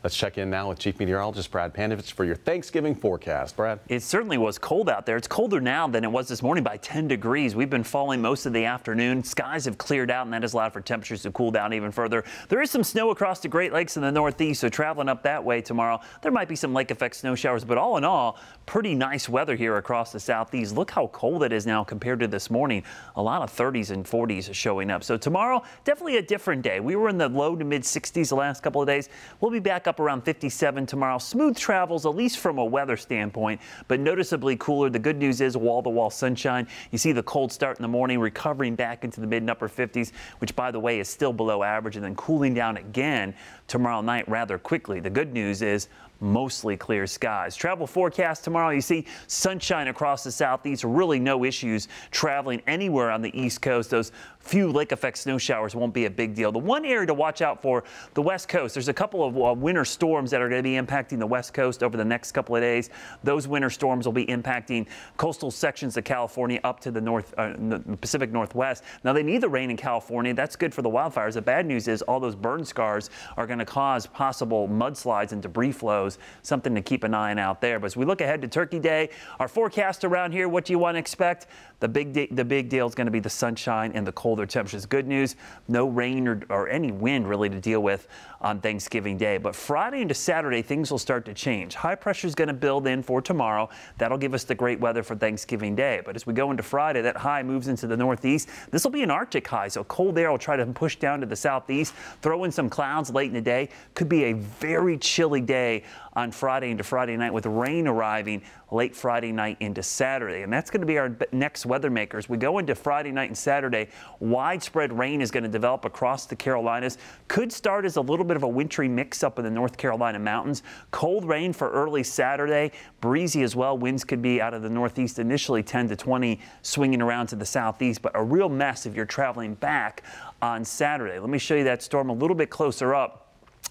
Let's check in now with Chief Meteorologist Brad Panovich for your Thanksgiving forecast. Brad. It certainly was cold out there. It's colder now than it was this morning by 10 degrees. We've been falling most of the afternoon. Skies have cleared out, and that has allowed for temperatures to cool down even further. There is some snow across the Great Lakes in the Northeast, so traveling up that way tomorrow, there might be some lake effect snow showers, but all in all, pretty nice weather here across the Southeast. Look how cold it is now compared to this morning. A lot of 30s and 40s showing up. So tomorrow, definitely a different day. We were in the low to mid 60s the last couple of days. We'll be back up around 57 tomorrow. Smooth travels, at least from a weather standpoint, but noticeably cooler. The good news is wall-to-wall sunshine. You see the cold start in the morning, recovering back into the mid and upper 50s, which, by the way, is still below average, and then cooling down again tomorrow night rather quickly. The good news is mostly clear skies. Travel forecast tomorrow, you see sunshine across the Southeast, really no issues traveling anywhere on the East Coast. Those few lake effect snow showers won't be a big deal. The one area to watch out for, the West Coast. There's a couple of winter storms that are going to be impacting the West Coast over the next couple of days. Those winter storms will be impacting coastal sections of California up to the the Pacific Northwest. Now, they need the rain in California. That's good for the wildfires. The bad news is all those burn scars are going to cause possible mudslides and debris flows. Something to keep an eye on out there. But as we look ahead to Turkey Day, our forecast around here, what do you want to expect? The big deal is going to be the sunshine and the colder temperatures. Good news, no rain or any wind really to deal with on Thanksgiving Day. But Friday into Saturday, things will start to change. High pressure is going to build in for tomorrow. That'll give us the great weather for Thanksgiving Day. But as we go into Friday, that high moves into the Northeast. This will be an Arctic high, so cold air will try to push down to the Southeast, throw in some clouds late in the day. Could be a very chilly day on Friday into Friday night, with rain arriving late Friday night into Saturday. And that's going to be our next weather makers. We go into Friday night and Saturday. Widespread rain is going to develop across the Carolinas. Could start as a little bit of a wintry mix up in the North Carolina mountains. Cold rain for early Saturday. Breezy as well. Winds could be out of the Northeast initially 10 to 20, swinging around to the Southeast, but a real mess if you're traveling back on Saturday. Let me show you that storm a little bit closer up.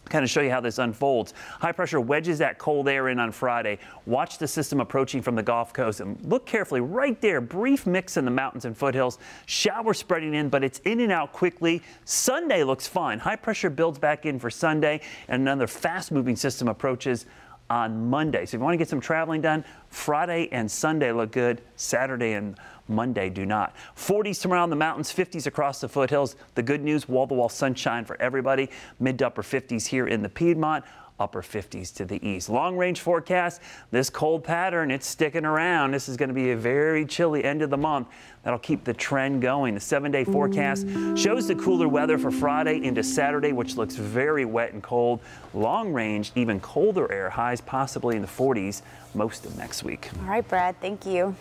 Kind of show you how this unfolds. High pressure wedges that cold air in on Friday. Watch the system approaching from the Gulf Coast and look carefully right there. Brief mix in the mountains and foothills. Shower spreading in, but it's in and out quickly. Sunday looks fine. High pressure builds back in for Sunday, and another fast moving system approaches on Monday. So if you want to get some traveling done, Friday and Sunday look good. Saturday and Monday do not. 40s tomorrow in the mountains, 50s across the foothills. The good news, wall-to-wall sunshine for everybody. Mid to upper 50s here in the Piedmont. Upper 50s to the east. Long range forecast, this cold pattern, it's sticking around. This is going to be a very chilly end of the month. That'll keep the trend going. The 7-day forecast shows the cooler weather for Friday into Saturday, which looks very wet and cold. Long range, even colder air, highs possibly in the 40s most of next week. All right, Brad, thank you.